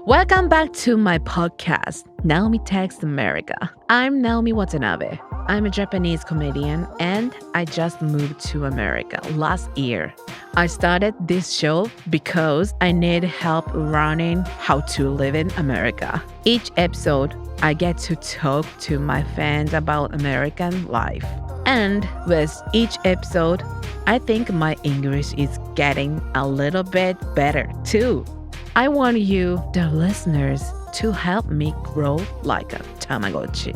Welcome back to my podcast, Naomi Takes America. I'm Naomi Watanabe. I'm a Japanese comedian and I just moved to America last year. I started this show because I need help learning how to live in America. Each episode, I get to talk to my fans about American life. And with each episode, I think my English is getting a little bit better too. I want you, the listeners, to help me grow like a Tamagotchi.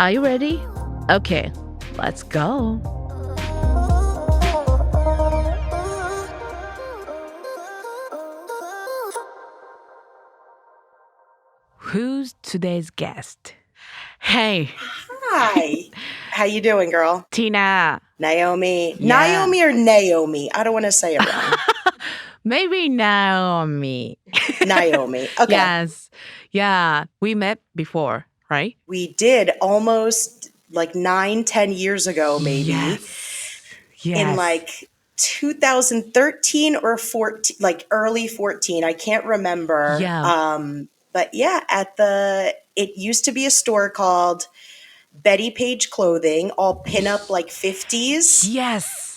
Are you ready? Okay, let's go. Who's today's guest? Hey. Hi. How you doing, girl? Tina. Naomi. Yeah. Naomi or Naomi? I don't want to say it wrong. Maybe Naomi. Naomi. Okay. Yes. Yeah. We met before, right? We did almost like 9-10 years ago, maybe. Yes. In like 2013 or 14, like early 14. I can't remember. Yeah. But yeah, it used to be a store called Betty Page Clothing, all pinup like 50s. Yes.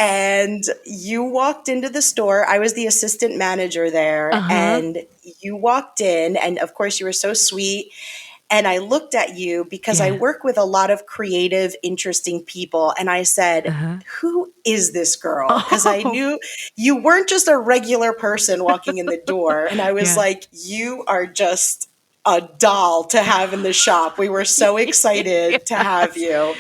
And you walked into the store. I was the assistant manager there. And you walked in, and of course you were so sweet. And I looked at you because I work with a lot of creative, interesting people. And I said, who is this girl? Because I knew you weren't just a regular person walking in the door. And I was like, you are just a doll to have in the shop. We were so excited to have you.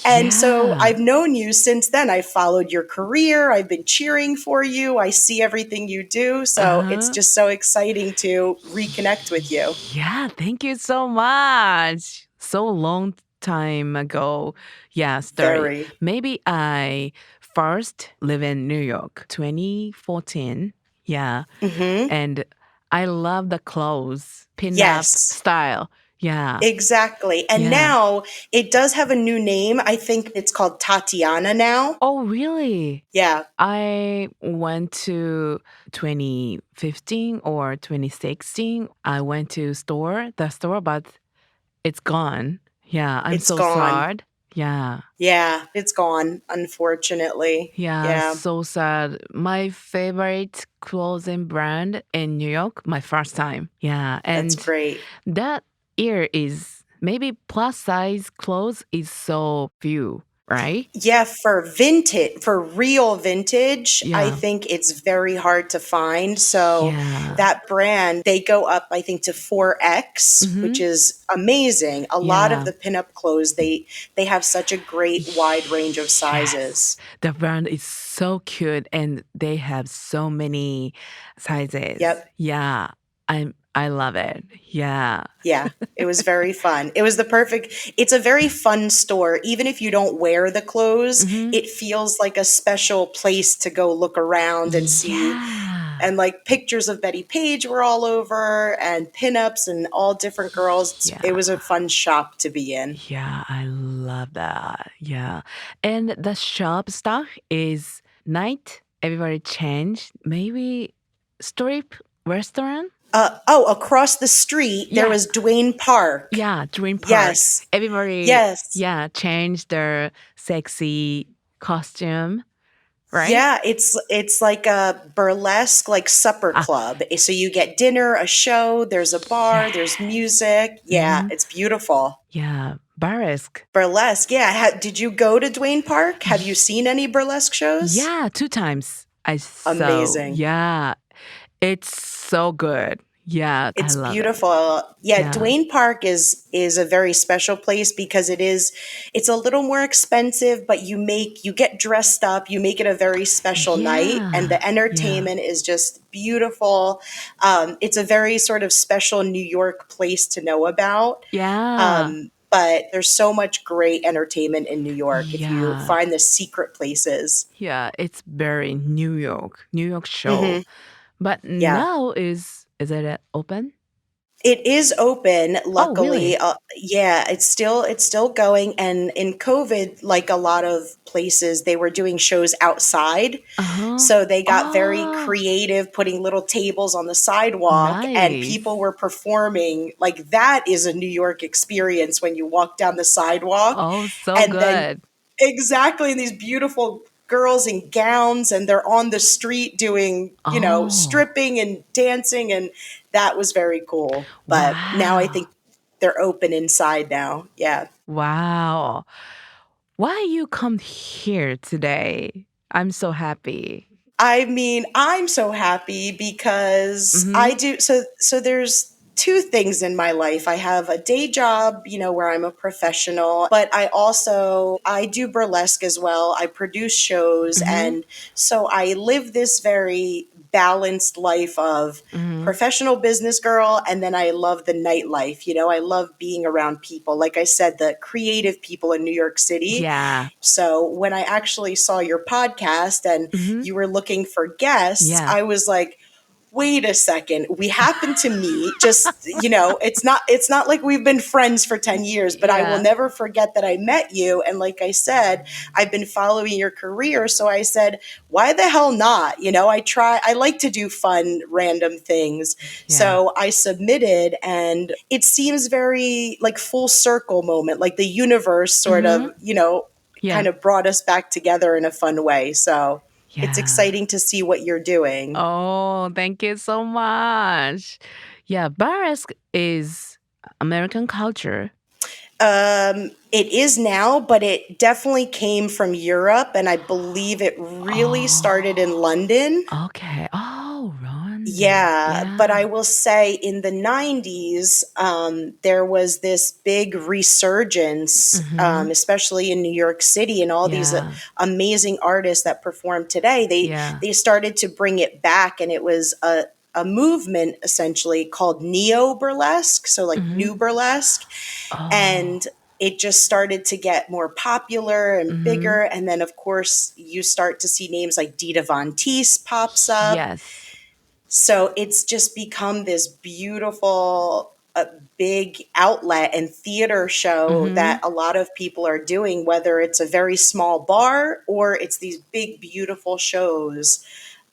And so I've known you since then. I followed your career. I've been cheering for you. I see everything you do. So it's just so exciting to reconnect with you. Yeah, thank you so much. So long time ago. Yeah, story. Very. Maybe I first live in New York, 2014. Yeah. And I love the clothes, pin-up style. Yeah. Exactly. And now it does have a new name. I think it's called Tatiana now. Oh, really? Yeah. I went to 2015 or 2016. I went to the store, but it's gone. Yeah, I'm It's so gone. sad. Yeah. Yeah, it's gone, unfortunately. Yeah, so sad. My favorite clothing brand in New York, my first time. Yeah, and That's great. that year is maybe plus size clothes is so few, right? Yeah, for real vintage, I think it's very hard to find. So that brand, they go up, I think, to 4X, which is amazing. A lot of the pinup clothes, they have such a great wide range of sizes. The brand is so cute and they have so many sizes. Yep. Yeah, I love it. Yeah. Yeah, it was very fun. It's a very fun store. Even if you don't wear the clothes, it feels like a special place to go look around and see. And like pictures of Betty Page were all over and pinups and all different girls. It was a fun shop to be in. Yeah, I love that. Yeah. And the shop stuff is night. Everybody changed. Maybe strip restaurant. Across the street, there was Duane Park. Yeah, Duane Park. Yes. Everybody, changed their sexy costume, right? Yeah, it's like a burlesque, like supper club. So you get dinner, a show, there's a bar, there's music. Yeah, it's beautiful. Yeah, burlesque. Burlesque, yeah. Did you go to Duane Park? Have you seen any burlesque shows? Yeah, 2 times. Amazing. Yeah. It's so good. Yeah, it's I love beautiful. It. Yeah, Duane Park is a very special place because it's a little more expensive, but you get dressed up, you make it a very special night, and the entertainment is just beautiful. It's a very sort of special New York place to know about. Yeah. But there's so much great entertainment in New York if you find the secret places. Yeah, it's very New York show. But now is it open? It is open, Oh, luckily. really? Yeah, it's still going. And in COVID, like a lot of places, they were doing shows outside. Uh-huh. So they got very Oh, creative, putting little tables on the sidewalk, and people nice. were performing. Like that is a New York experience when you walk down the sidewalk, Oh, so and then good. exactly, and these beautiful girls in gowns, and they're on the street doing, Oh, stripping and dancing, and that was very cool. But now I wow. think they're open inside now. Yeah. Wow. Why you come here today? I'm so happy. I mean, I'm so happy because Mm-hmm. I do so there's two things in my life. I have a day job, where I'm a professional, but I do burlesque as well. I produce shows, Mm-hmm. and so I live this very balanced life of Mm-hmm. professional business girl, and then I love the nightlife. I love being around people. Like I said, the creative people in New York City. Yeah. So when I actually saw your podcast and Mm-hmm. you were looking for guests, Yeah. I was like, wait a second. We happen to meet. Just, it's not like we've been friends for 10 years, but I will Yeah. never forget that I met you. And like I said, I've been following your career. So I said, why the hell not? I like to do fun, random things. Yeah. So I submitted, and it seems very like full circle moment, like the universe sort Mm-hmm. of, Yeah. kind of brought us back together in a fun way. So it's Yeah. exciting to see what you're doing. Oh, thank you so much. Yeah, burlesque is American culture. It is now, but it definitely came from Europe, and I believe it really started in Oh, London. okay. Oh, London. Yeah, but I Yeah. will say in the 90s, there was this big resurgence, Mm-hmm. especially in New York City, and all these Yeah. amazing artists that perform today. They Yeah. they started to bring it back, and it was a movement essentially called neo burlesque, so like Mm-hmm. new burlesque, Oh. and it just started to get more popular and Mm-hmm. bigger. And then, of course, you start to see names like Dita Von Teese pops up. Yes. So it's just become this beautiful, big outlet and theater show Mm-hmm. that a lot of people are doing, whether it's a very small bar or it's these big, beautiful shows.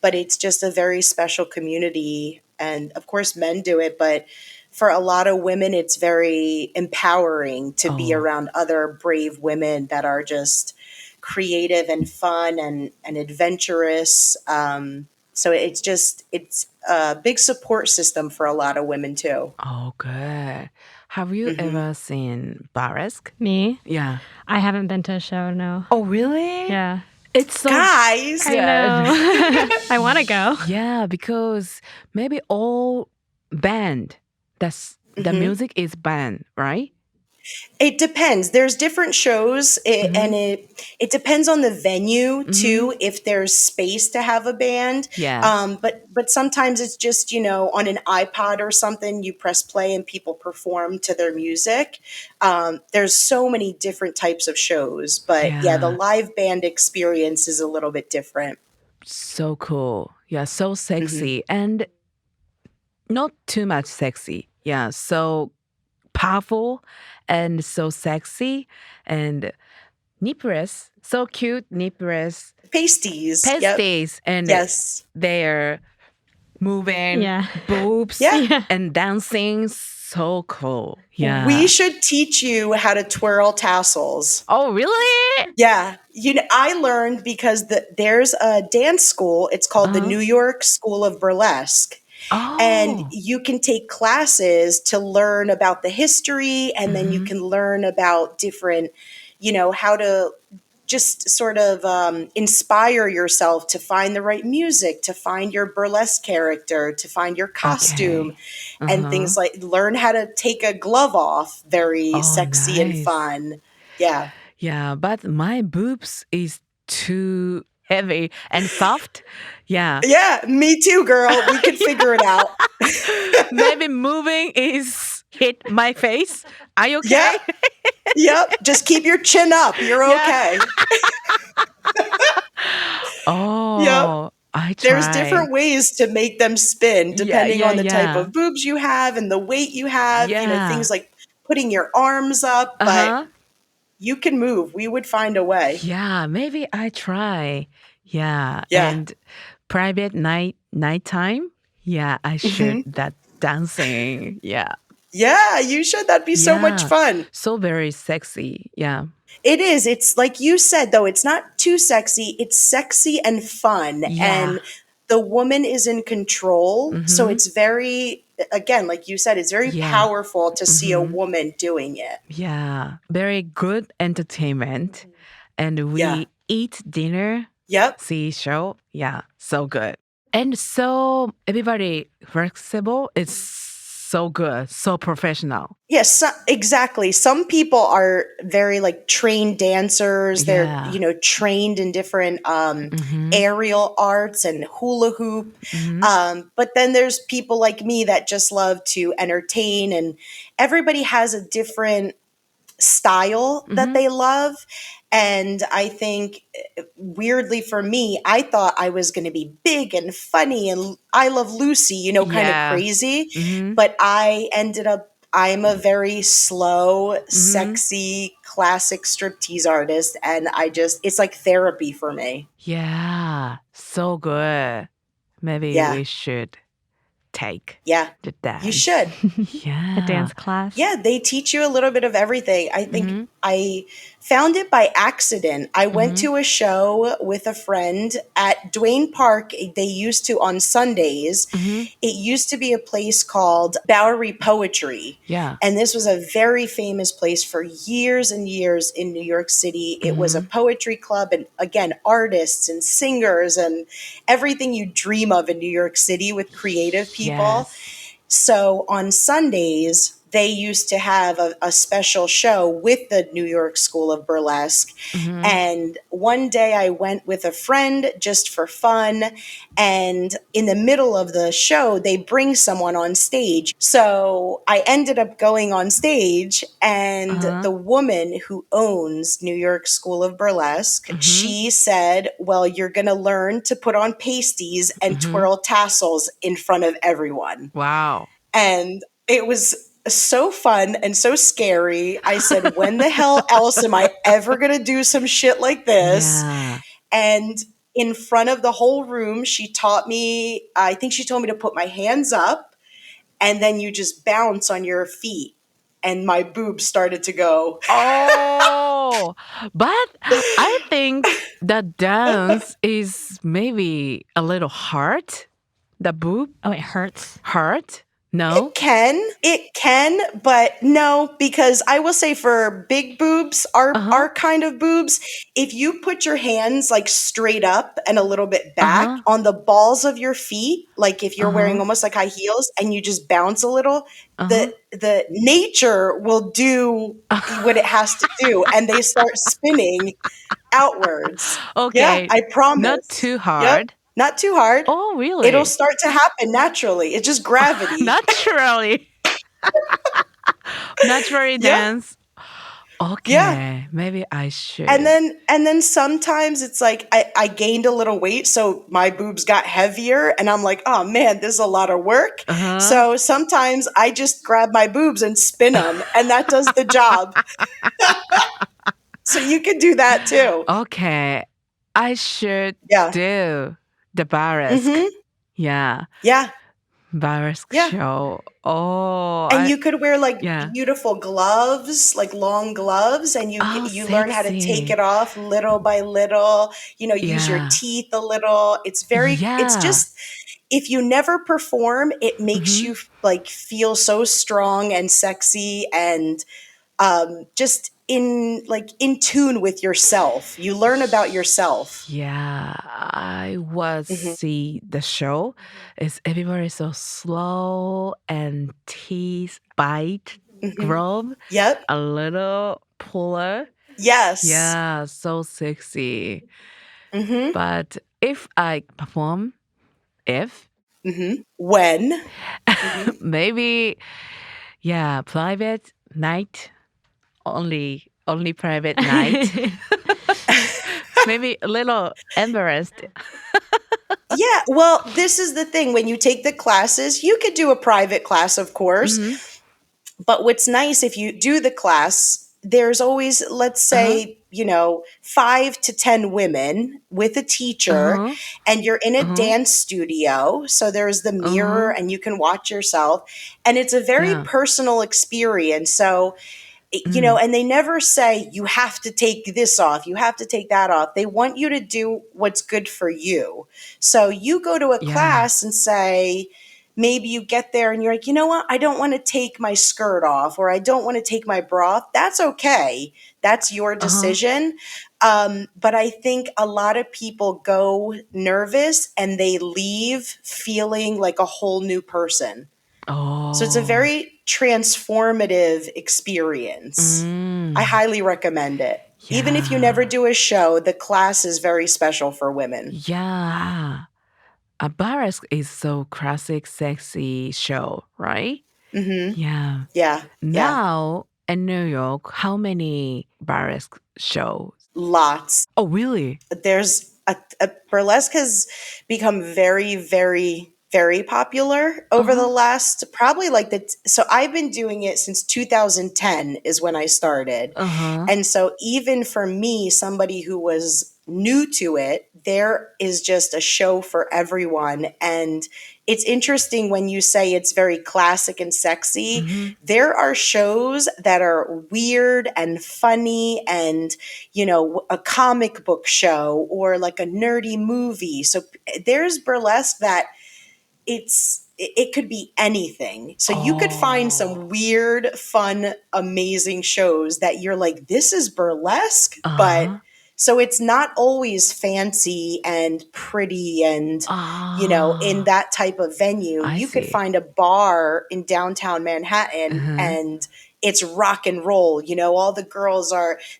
But it's just a very special community. And of course, men do it, but for a lot of women, it's very empowering to be Oh. around other brave women that are just creative and fun and adventurous. So it's a big support system for a lot of women too. Oh, good. Have you Hmm. ever seen burlesque? Me? Yeah. I haven't been to a show, no. Oh, really? Yeah. It's so Guys, I good. know. I want to go. Yeah, because maybe all band, the mhm. music is band, right? It depends. There's different shows, Mm-hmm. and it depends on the venue Mm-hmm. too. If there's space to have a band, Yes. but sometimes it's just on an iPod or something. You press play and people perform to their music. There's so many different types of shows, but yeah, the Yeah. live band experience is a little bit different. So cool. Yeah, so Hmm. sexy and not too much sexy. Yeah, so powerful and so sexy and nippers, so cute nippers, Pasties. Yep. pasties, and Yes. they're moving Yeah. boobs Yeah. Yeah. and dancing. So cool. We Yeah. should teach you how to twirl tassels. Oh, really? Yeah, I learned because there's a dance school. It's called the Uh-huh. New York School of Burlesque, and Oh. you can take classes to learn about the history, and then you Mm-hmm. can learn about different, how to just sort of inspire yourself to find the right music, to find your burlesque character, to find your costume, Okay. and Uh-huh. things like learn how to take a glove off. Very Oh, sexy and nice. fun. Yeah. Yeah, but my boobs is too heavy and soft. Yeah. Yeah, me too, girl. We could figure it out. Maybe moving is hit my face. Are you okay? Yep, yep. Just keep your chin up. You're Yeah. okay. Yep. Oh, I There's try. different ways to make them spin depending on the type yeah. of boobs you have and the weight you have, Yeah. things like putting your arms up, but Uh-huh. you can move. We would find a way. Yeah, maybe I try. Yeah, Yeah. and private nighttime. Yeah, I should hmm that dancing. Yeah. Yeah, you should. That'd be so much Yeah. fun. So very sexy. Yeah. It is. It's like you said, though, it's not too sexy. It's sexy and fun. Yeah. And the woman is in control. So Mm-hmm. it's very, again, like you said, it's very Yeah. powerful to see a Mm-hmm. woman doing it. Yeah. Very good entertainment. And Yeah. we eat dinner, Yep. see show. Yeah. So good. And so everybody flexible. It's so good. So professional. Yes, exactly. Some people are very like trained dancers. They're, Yeah. trained in different Mm-hmm. aerial arts and hula hoop. Mm-hmm. But then there's people like me that just love to entertain, and everybody has a different style that Mm-hmm. they love. And I think, weirdly for me, I thought I was going to be big and funny and I Love Lucy, kind of Yeah. crazy. Mm-hmm. But I'm a very slow, Mm-hmm. sexy, classic striptease artist. And it's like therapy for me. Yeah. So good. Maybe Yeah. we should take Yeah. the dance. You should. Yeah. A dance class. Yeah, they teach you a little bit of everything. I think Mm-hmm. I found it by accident. I went Mm-hmm. to a show with a friend at Duane Park. They used to, on Sundays, Mm-hmm. it used to be a place called Bowery Poetry. Yeah. And this was a very famous place for years and years in New York City. It was a poetry club, and again, artists and singers and everything you dream of in New York City with creative people. Yes. So on Sundays, they used to have a special show with the New York School of Burlesque. Mm-hmm. And one day I went with a friend just for fun. And in the middle of the show, they bring someone on stage. So I ended up going on stage, and the woman who owns New York School of Burlesque, she said, well, you're going to learn to put on pasties and twirl tassels in front of everyone. Wow. And it was so fun and so scary. I said, when the hell else am I ever going to do some shit like this? Yeah. And in front of the whole room, I think she told me to put my hands up, and then you just bounce on your feet. And my boobs started to go. Oh, but I think the dance is maybe a little hard. The boob Oh, it hurts. hurt. No. It can, but no, because I will say for big boobs, our kind of boobs, if you put your hands like straight up and a little bit back on the balls of your feet, like if you're wearing almost like high heels and you just bounce a little, the nature will do what it has to do, and they start spinning outwards. Okay. Yeah, I promise. Not too Yep. hard. Not too hard. Oh, really? It'll start to happen naturally. It's just gravity. Naturally. Naturally dance. Okay. Yeah. Maybe I should. And then sometimes it's like I gained a little weight, so my boobs got heavier, and I'm like, oh man, this is a lot of work. So sometimes I just grab my boobs and spin them, and that does the job. So you can do that too. Okay. I should Yeah. do the burlesque. Yeah. Yeah. Burlesque Yeah. show. Oh. And you could wear like Yeah. beautiful gloves, like long gloves, and you learn how to sexy. take it off little by little, use your Yeah. teeth a little. It's Yeah. just, if you never perform, it makes you like feel so strong and sexy and just in tune with yourself. You learn about yourself. Yeah, I was see the show. Is everybody so slow and teeth bite, grub, Yep. a little puller. Yes. Yeah, so sexy. Mm-hmm. But if I perform, When? maybe, yeah, private night, only private night. Maybe a little embarrassed. Yeah, well, this is the thing. When you take the classes, you could do a private class, of course. But what's nice if you do the class, there's always, let's say, 5 to 10 women with a teacher, Uh-huh. and you're in a Uh-huh. dance studio. So there's the mirror Uh-huh. and you can watch yourself. And it's a very Yeah. personal experience. So, Mm. and they never say you have to take this off, you have to take that off. They want you to do what's good for you. So you go to a Yeah. class and say, maybe you get there and you're like, you know what? I don't want to take my skirt off or I don't want to take my bra off. That's okay. That's your Uh-huh. decision. But I think a lot of people go nervous and they leave feeling like a whole new person. So it's a Oh. very transformative experience. I Mm. highly recommend it. Even if you never Yeah. do a show, the class is very special for women. Yeah. A burlesque is so classic, sexy show, right? Hmm. Yeah. Yeah, yeah, Now in New York, how many burlesque shows? lots. Oh, really? There's a burlesque has become very, very, very popular over the Uh-huh. last probably so I've been doing it since 2010 is when I started. Uh-huh. And so even for me, somebody who was new to it, there is just a show for everyone. And it's interesting when you say it's very classic and sexy. Mm-hmm. There are shows that are weird and funny and, a comic book show or like a nerdy movie. So there's burlesque that it could be anything. So you could find Oh. some weird, fun, amazing shows that you're like, this is burlesque, but Uh-huh. so it's not always fancy and pretty and in Ah. that type of venue. I You could see. find a bar in downtown Manhattan Uh-huh. and it's rock and roll. All the girls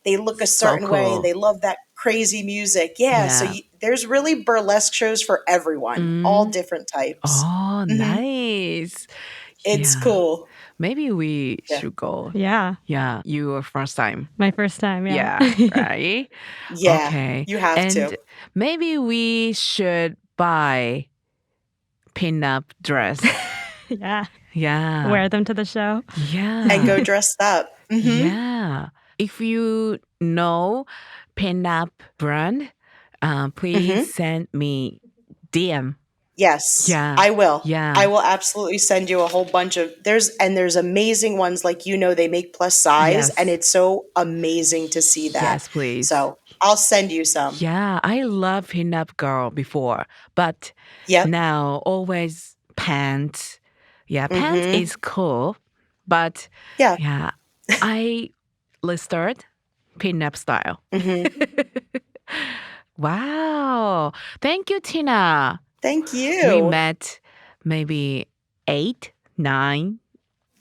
they look a So certain way and cool. they love that crazy music. Yeah, so Yeah. there's really burlesque shows for everyone, all Mm. different types. Oh, Mhm. nice. It's Yeah. cool. Maybe we Yeah. should go. Yeah. Yeah, your first time. My first time. Yeah. Yeah, right? Yeah, Okay. you have And to. maybe we should buy pin-up dress. Yeah. Yeah. Wear them to the show. And go Yeah. dressed up. Mhm. Yeah. If you know pin-up brand, please Mhm. send me DM. Yes, Yeah. I will. Yeah. I will absolutely send you a whole bunch of there's amazing ones like they make plus size and Yes. it's so amazing to see that. Yes, please. So, I'll send you some. Yeah, I love pin-up girl before, but Yep. now always pants. Yeah, pants Mhm. is cool, but Yeah. yeah, I start pin-up style. Mhm. Wow. Thank you, Tina. Thank We you. met maybe 8, 9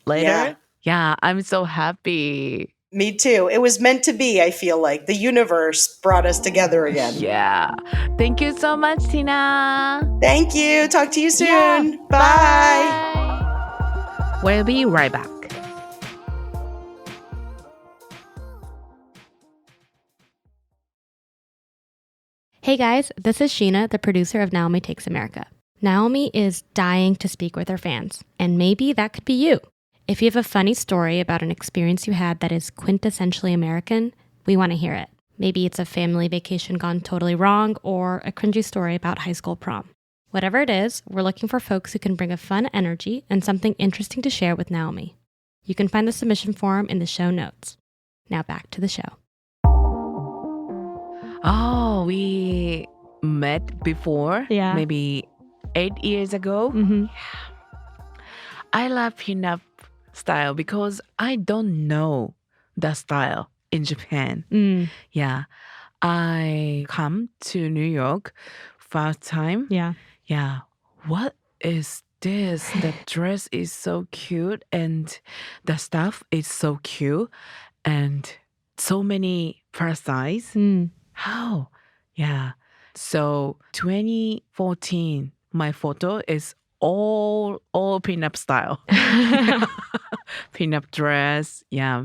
Yeah. later. Yeah, I'm so happy. Me too. It was meant to be, I feel like. The universe brought us together again. Yeah. Thank you so much, Tina. Thank you. Talk to you soon. Yeah. Bye. Bye. We'll be right back. Hey guys, this is Sheena, the producer of Naomi Takes America. Naomi is dying to speak with her fans, and maybe that could be you. If you have a funny story about an experience you had that is quintessentially American, we want to hear it. Maybe it's a family vacation gone totally wrong or a cringy story about high school prom. Whatever it is, we're looking for folks who can bring a fun energy and something interesting to share with Naomi. You can find the submission form in the show notes. Now back to the show. Oh, we met before. Yeah. Maybe 8 years ago. Mm-hmm. I love pinup style because I don't know the style in Japan. Mm, Yeah. I come to New York first time. yeah. Yeah. What is this? The dress is so cute and the stuff is so cute and so many plus size. Mm. How? Yeah. So 2014, my photo is all pinup style. Pinup dress. Yeah.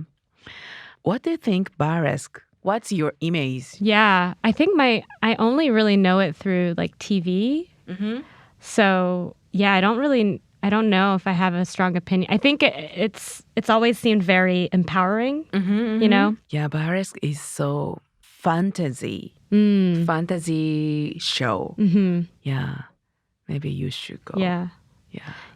What do you think burlesque? What's your image? Yeah, I think I only really know it through like TV So yeah, I don't know if I have a strong opinion. I think it's always seemed very empowering, you know? Yeah, burlesque is so fantasy show. Yeah, maybe you should go.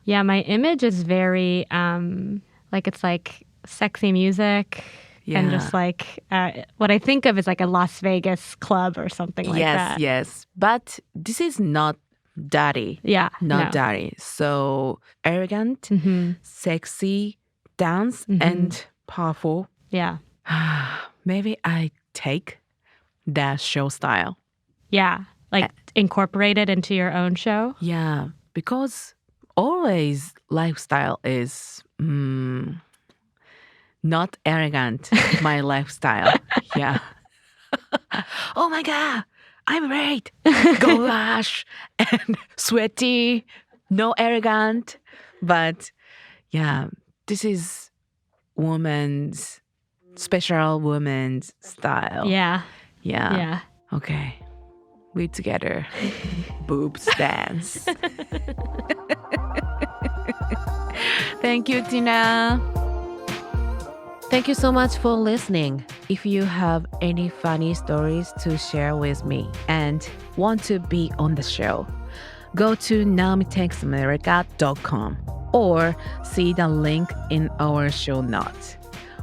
Yeah, my image is very it's like sexy music and just like what I think of is like a Las Vegas club or something like that. Yes, but this is not dirty. Yeah, Not dirty. So arrogant, sexy, dance, and powerful. Yeah. Maybe I take that show style. Yeah, like incorporate it into your own show. Yeah, because always lifestyle is not arrogant. My lifestyle. Yeah. Oh my God, I'm great. Goulash and sweaty, no arrogant. But yeah, this is special woman's style. Yeah. Okay. We together. Boobs dance. Thank you, Tina. Thank you so much for listening. If you have any funny stories to share with me and want to be on the show, go to naomitakes.america.com or see the link in our show notes.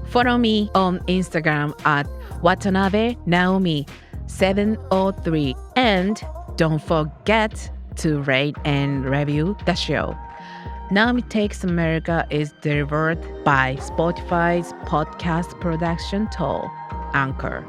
Follow me on Instagram at Watanabe Naomi 703 and don't forget to rate and review the show. Naomi Takes America is delivered by Spotify's podcast production tool, Anchor.